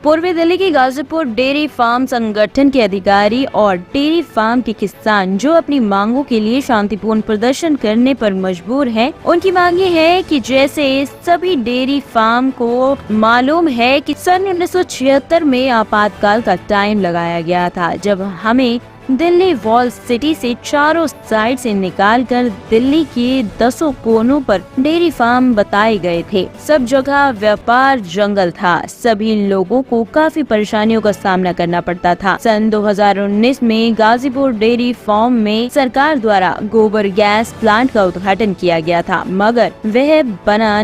पूर्वी दिल्ली की Ghazipur dairy farm संगठन के अधिकारी और डेयरी फार्म के किसान जो अपनी मांगों के लिए शांतिपूर्ण प्रदर्शन करने पर मजबूर हैं, उनकी मांग ये है कि जैसे सभी डेयरी फार्म को मालूम है कि सन 1976 में आपातकाल का टाइम लगाया गया था, जब हमें दिल्ली वॉल सिटी से चारों साइड से निकालकर दिल्ली के 10 कोनों पर डेयरी फार्म बताए गए थे। सब जगह व्यापार जंगल था, सभी लोगों को काफी परेशानियों का सामना करना पड़ता था। सन 2019 में गाजीपुर डेयरी फार्म में सरकार द्वारा गोबर गैस प्लांट का उद्घाटन किया गया था, मगर वह बना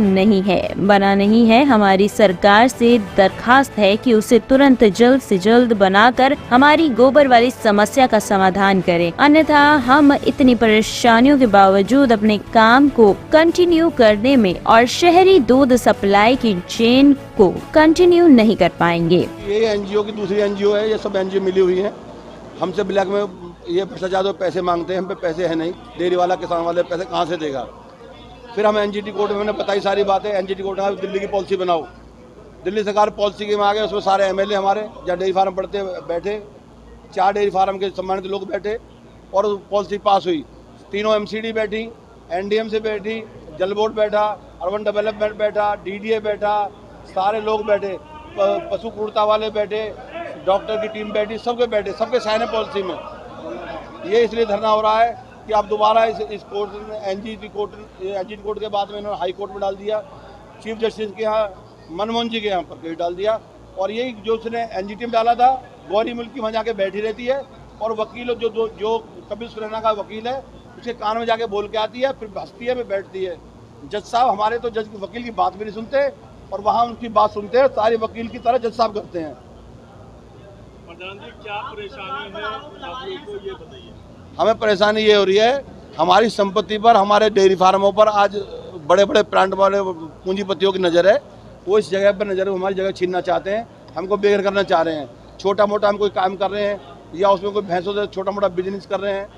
नहीं है। हमारी सरकार से दरखास्त है कि उसे तुरंत जल्द से जल्द बनाकर हमारी गोबर वाली समस्या का समाधान करें, अन्यथा हम इतनी परेशानियों के बावजूद अपने काम को कंटिन्यू करने में और शहरी दूध सप्लाई की चेन को कंटिन्यू नहीं कर पाएंगे। ये एनजीओ की दूसरी एनजीओ है, ये सब एनजीओ मिली हुई हैं। हमसे ब्लैक में ये भ्रष्टाचार पैसे मांगते हैं, हम पे पैसे है नहीं, डेयरी वाला किसान वाले पैसे कहाँ से देगा। फिर हम एनजीटी कोर्ट में बताई सारी बातें, एनजीटी कोर्ट में दिल्ली की पॉलिसी बनाओ, दिल्ली सरकार पॉलिसी के में आ गए, उसमें सारे एमएलए हमारे जहाँ डेयरी फार्म पढ़ते बैठे, 4 डेयरी फार्म के सम्मानित लोग बैठे और पॉलिसी पास हुई। तीनों एमसीडी बैठी, एनडीएम से बैठी, जल बोर्ड बैठा, अर्बन डेवलपमेंट बैठा, डीडीए बैठा, सारे लोग बैठे, पशु क्रूरता वाले बैठे, डॉक्टर की टीम बैठी, सबके बैठे, सबके साइन है पॉलिसी में। ये इसलिए धरना हो रहा है कि अब दोबारा इस कोर्ट ने एनजीटी कोर्ट के बाद में इन्होंने हाई कोर्ट में डाल दिया, चीफ जस्टिस के यहाँ मनमोहन जी के यहाँ पर केस डाल दिया। और यही जो उसने एनजीटी में डाला था, गौरी मुल्की वहाँ जाके बैठी रहती है और वकील जो कपिल सुरैना का वकील है उसके कान में जाके बोल के आती है, फिर हंसती है, फिर बैठती है। जज साहब हमारे तो जज वकील की बात भी नहीं सुनते और वहाँ उनकी बात सुनते हैं, सारे वकील की तरह जज साहब करते हैं। प्रधान जी, क्या परेशानी है आप लोगों को ये बताइए। हमें परेशानी ये हो रही है, हमारी संपत्ति पर, हमारे डेयरी फार्मों पर आज बड़े बड़े प्लांट वाले पूंजीपतियों की नज़र है। वो इस जगह पर नज़र हमारी जगह छीनना चाहते हैं, हमको बेघर करना चाह रहे हैं। छोटा मोटा हम कोई काम कर रहे हैं या उसमें कोई भैंसों से छोटा मोटा बिजनेस कर रहे हैं,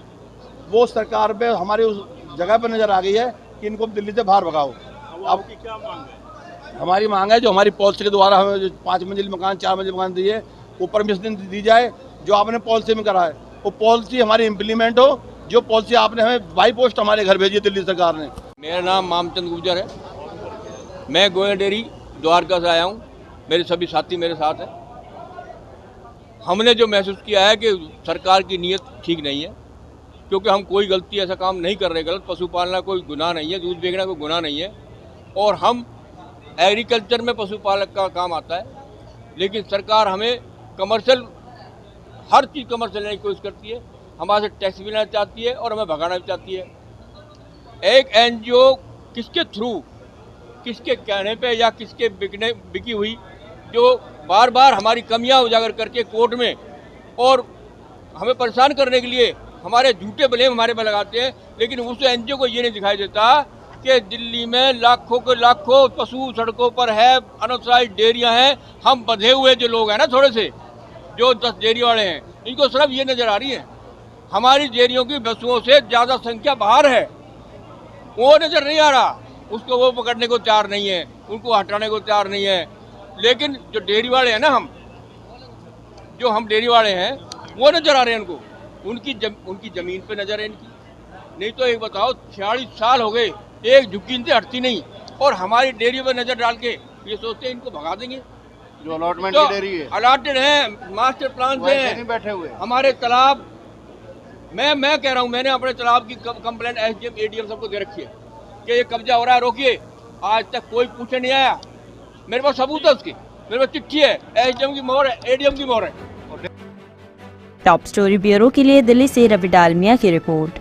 वो सरकार पे हमारी उस जगह पर नज़र आ गई है कि इनको दिल्ली से बाहर भगाओ। अब क्या मांग है? हमारी मांग है जो हमारी पॉलिसी के द्वारा हमें 5 मंजिल मकान 4 मंजिल मकान दिए, वो परमिशन दी जाए जो आपने पॉलिसी में करा है, वो पॉलिसी हमारी इम्प्लीमेंट हो। जो पॉलिसी आपने हमें बाई पोस्ट हमारे घर भेजी है दिल्ली सरकार ने। मेरा नाम मामचंद गुर्जर है, मैं गोयल डेयरी द्वारका से आया हूँ, मेरे सभी साथी मेरे साथ हैं। हमने जो महसूस किया है कि सरकार की नीयत ठीक नहीं है, क्योंकि हम कोई गलती ऐसा काम नहीं कर रहे। गलत पशुपालना कोई गुनाह नहीं है, दूध बेचना कोई गुनाह नहीं है, और हम एग्रीकल्चर में पशुपालक का काम आता है, लेकिन सरकार हमें कमर्शियल हर चीज़ कमर्शियल लेने की कोशिश करती है, हमारे से टैक्स भी लेना चाहती है और हमें भगाना भी चाहती है। एक एनजीओ किसके थ्रू, किसके कहने पे या किसके बिकी हुई, जो बार बार हमारी कमियां उजागर करके कोर्ट में और हमें परेशान करने के लिए हमारे झूठे ब्लेम हमारे पर लगाते हैं, लेकिन उस एनजीओ को ये नहीं दिखाई देता कि दिल्ली में लाखों के लाखों पशु सड़कों पर है, अनऑथराइज्ड डेयरियां हैं। हम बंधे हुए जो लोग हैं ना, थोड़े से जो 10 डेयरी वाले हैं, इनको सिर्फ ये नज़र आ रही है हमारी डेयरियों की पशुओं से ज़्यादा संख्या बाहर है, वो नज़र नहीं आ रहा। उसको वो पकड़ने को तैयार नहीं है, उनको हटाने को तैयार नहीं है। लेकिन जो डेयरी वाले हैं ना, हम डेयरी वाले हैं, वो नज़र आ रहे हैं उनको, उनकी ज़मीन पे नज़र है इनकी। नहीं तो एक बताओ, 46 साल हो गए, एक झुक्की इनसे हटती नहीं, और हमारी डेयरी पे नज़र डाल के ये सोचते हैं इनको भगा देंगे। जो अलॉटमेंट की डेयरी है, अलॉटेड है, मास्टर प्लान से हैं, बैठे हुए हमारे तालाब। मैं कह रहा हूँ, मैंने अपने तालाब की कंप्लेंट एसडीएम एडीएम सबको दे रखी है कि ये कब्जा हो रहा है, रोकिए। आज तक कोई पूछे नहीं आया। मेरे पास सबूत है उसकी, मेरे पास चिट्ठी है, एसडीएम की मोहर है, एडीएम की मोहर है। टॉप स्टोरी ब्यूरो के लिए दिल्ली से रवि डालमिया की रिपोर्ट।